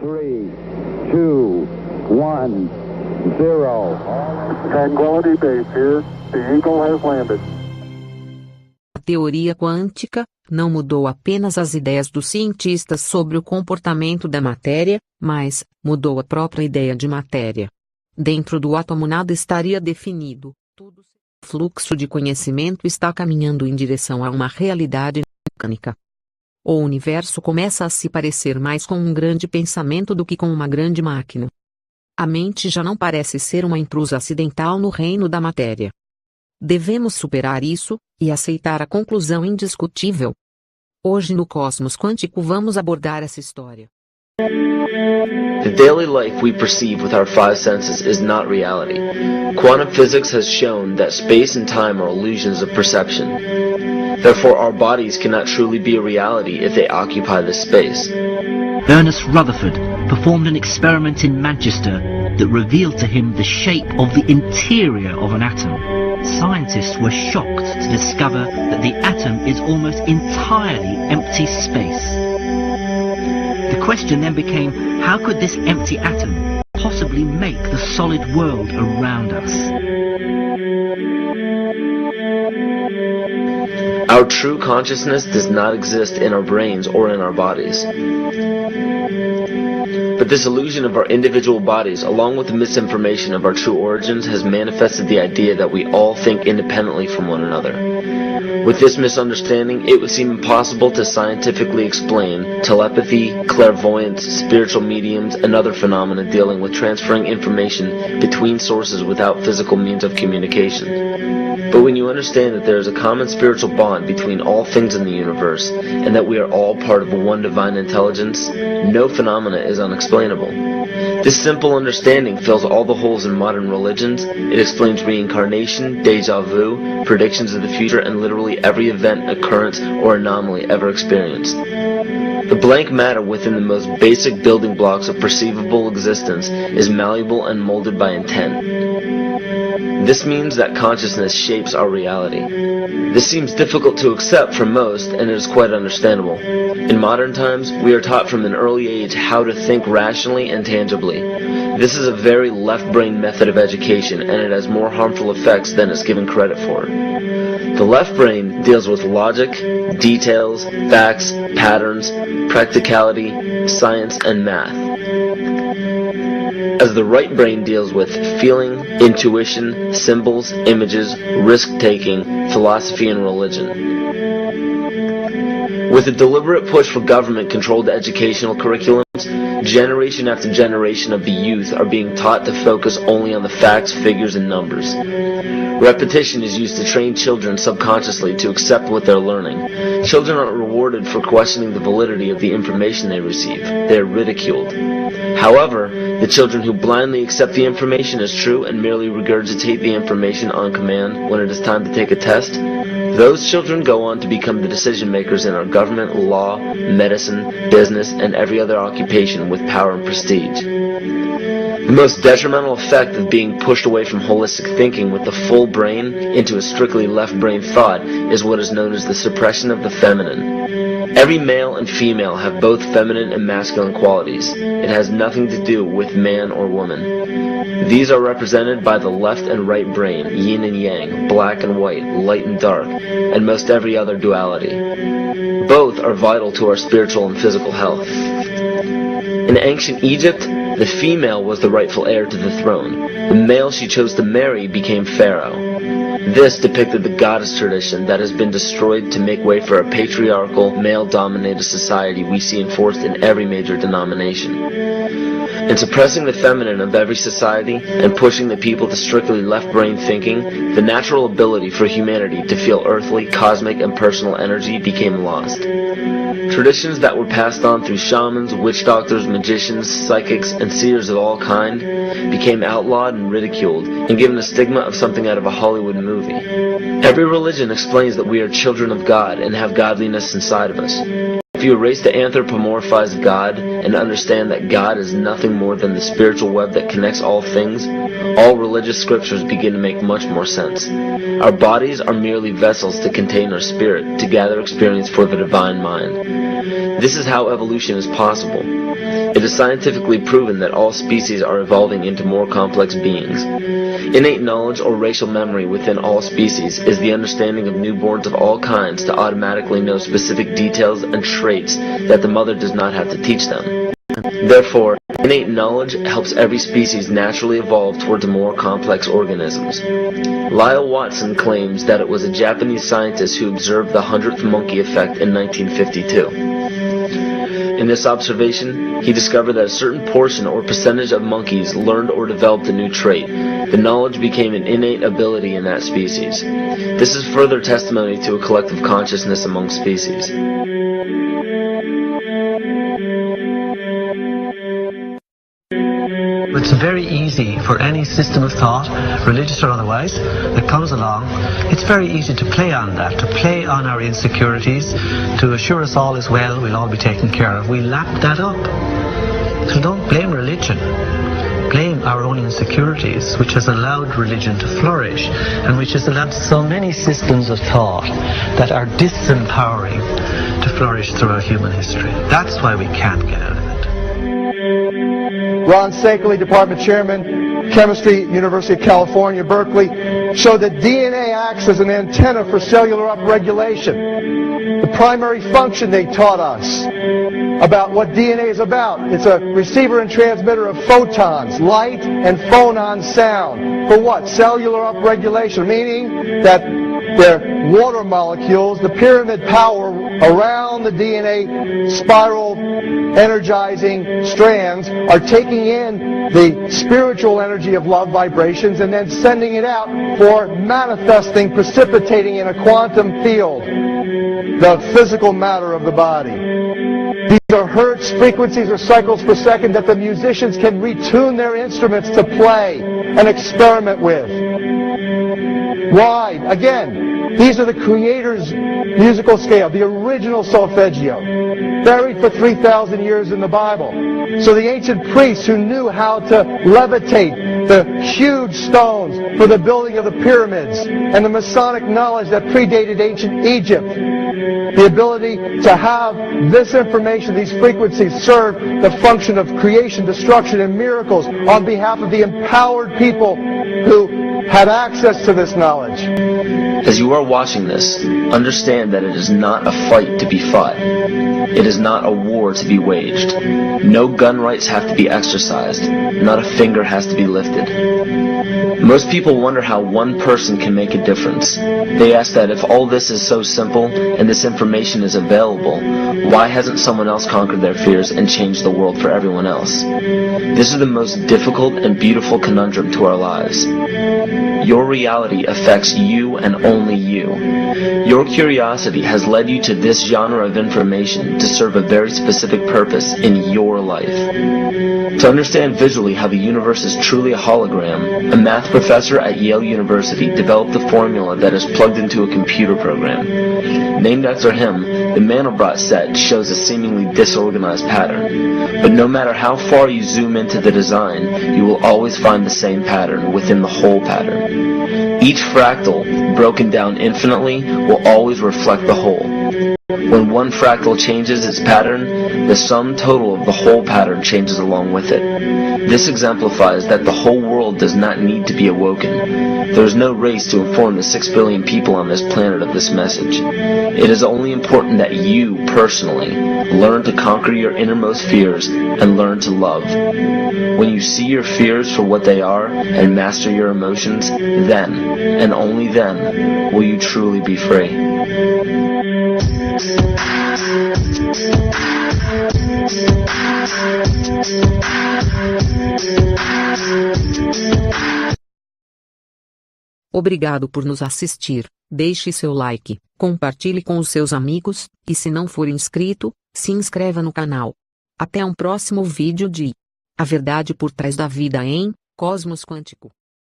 3, 2, 1, 0. Tranquility Base here. The Eagle has landed. A teoria quântica não mudou apenas as ideias dos cientistas sobre o comportamento da matéria, mas mudou a própria ideia de matéria. Dentro do átomo nada estaria definido. O fluxo de conhecimento está caminhando em direção a uma realidade mecânica. O universo começa a se parecer mais com um grande pensamento do que com uma grande máquina. A mente já não parece ser uma intrusa acidental no reino da matéria. Devemos superar isso e aceitar a conclusão indiscutível. Hoje no Cosmos Quântico vamos abordar essa história. The daily life we perceive with our five senses is not reality. Quantum physics has shown that space and time are illusions of perception. Therefore, our bodies cannot truly be a reality if they occupy this space. Ernest Rutherford performed an experiment in Manchester that revealed to him the shape of the interior of an atom. Scientists were shocked to discover that the atom is almost entirely empty space. The question then became, how could this empty atom possibly make the solid world around us? Our true consciousness does not exist in our brains or in our bodies. But this illusion of our individual bodies, along with the misinformation of our true origins, has manifested the idea that we all think independently from one another. With this misunderstanding, it would seem impossible to scientifically explain telepathy, clairvoyance, spiritual mediums, and other phenomena dealing with transferring information between sources without physical means of communication. But when you understand that there is a common spiritual bond between all things in the universe, and that we are all part of one divine intelligence, no phenomena is unexplainable. This simple understanding fills all the holes in modern religions. It explains reincarnation, déjà vu, predictions of the future, and literally every event, occurrence, or anomaly ever experienced. The blank matter within the most basic building blocks of perceivable existence is malleable and molded by intent. This means that consciousness shapes our reality. This seems difficult to accept for most, and it is quite understandable. In modern times, we are taught from an early age how to think rationally and tangibly. This is a very left-brain method of education, and it has more harmful effects than it's given credit for. The left brain deals with logic, details, facts, patterns, practicality, science, and math, as the right brain deals with feeling, intuition, symbols, images, risk-taking, philosophy, and religion. With a deliberate push for government-controlled educational curriculums, generation after generation of the youth are being taught to focus only on the facts, figures, and numbers. Repetition is used to train children subconsciously to accept what they're learning. Children aren't rewarded for questioning the validity of the information they receive. They are ridiculed. However, the children who blindly accept the information as true and merely regurgitate the information on command when it is time to take a test, those children go on to become the decision makers in our government, law, medicine, business, and every other occupation with power and prestige. The most detrimental effect of being pushed away from holistic thinking with the full brain into a strictly left brain thought is what is known as the suppression of the feminine. Every male and female have both feminine and masculine qualities. It has nothing to do with man or woman. These are represented by the left and right brain, yin and yang, black and white, light and dark, and most every other duality. Both are vital to our spiritual and physical health. In ancient Egypt, the female was the rightful heir to the throne. The male she chose to marry became pharaoh. This depicted the goddess tradition that has been destroyed to make way for a patriarchal, male-dominated society we see enforced in every major denomination. In suppressing the feminine of every society and pushing the people to strictly left-brain thinking, the natural ability for humanity to feel earthly, cosmic, and personal energy became lost. Traditions that were passed on through shamans, witch doctors, magicians, psychics, and seers of all kind became outlawed and ridiculed and given a stigma of something out of a Hollywood movie. Every religion explains that we are children of God and have godliness inside of us. If you erase the anthropomorphized God and understand that God is nothing more than the spiritual web that connects all things, all religious scriptures begin to make much more sense. Our bodies are merely vessels to contain our spirit, to gather experience for the divine mind. This is how evolution is possible. It is scientifically proven that all species are evolving into more complex beings. Innate knowledge or racial memory within all species is the understanding of newborns of all kinds to automatically know specific details and traits that the mother does not have to teach them. Therefore, innate knowledge helps every species naturally evolve towards more complex organisms. Lyle Watson claims that it was a Japanese scientist who observed the 100th monkey effect in 1952. In this observation, he discovered that a certain portion or percentage of monkeys learned or developed a new trait. The knowledge became an innate ability in that species. This is further testimony to a collective consciousness among species. It's very easy for any system of thought, religious or otherwise, that comes along. It's very easy to play on that, to play on our insecurities, to assure us all is well, we'll all be taken care of. We lap that up. So don't blame religion. Blame our own insecurities, which has allowed religion to flourish, and which has allowed so many systems of thought that are disempowering to flourish throughout human history. That's why we can't get out of it. Ron Sankley, Department Chairman, Chemistry, University of California, Berkeley, showed that DNA acts as an antenna for cellular upregulation. The primary function they taught us about what DNA is about. It's a receiver and transmitter of photons, light, and phonon sound. For what? Cellular upregulation, meaning that their water molecules, the pyramid power around the DNA spiral energizing strands, are taking in the spiritual energy of love vibrations and then sending it out for manifesting, precipitating in a quantum field, the physical matter of the body. These are hertz, frequencies, or cycles per second that the musicians can retune their instruments to play and experiment with. Why? Again, these are the Creator's musical scale, the original solfeggio, buried for 3,000 years in the Bible. So the ancient priests who knew how to levitate the huge stones for the building of the pyramids, and the Masonic knowledge that predated ancient Egypt, the ability to have this information, these frequencies, serve the function of creation, destruction, and miracles on behalf of the empowered people who had access to this knowledge. As you are watching this, understand that it is not a fight to be fought. It is not a war to be waged. No gun rights have to be exercised. Not a finger has to be lifted. Most people wonder how one person can make a difference. They ask that if all this is so simple and this information is available, why hasn't someone else conquered their fears and changed the world for everyone else? This is the most difficult and beautiful conundrum to our lives. Your reality affects you and only you. Your curiosity has led you to this genre of information to serve a very specific purpose in your life. To understand visually how the universe is truly a hologram, a math professor at Yale University developed a formula that is plugged into a computer program. Named after him, the Mandelbrot set shows a seemingly disorganized pattern. But no matter how far you zoom into the design, you will always find the same pattern within the whole pattern. Each fractal, broken down infinitely, will always reflect the whole. When one fractal changes its pattern, the sum total of the whole pattern changes along with it. This exemplifies that the whole world does not need to be awoken. There is no race to inform the 6 billion people on this planet of this message. It is only important that you, personally, learn to conquer your innermost fears and learn to love. When you see your fears for what they are and master your emotions, then, and only then, will you truly be free. Obrigado por nos assistir. Deixe seu like, compartilhe com os seus amigos, e se não for inscrito, se inscreva no canal. Até um próximo vídeo de A Verdade por Trás da Vida em Cosmos Quântico.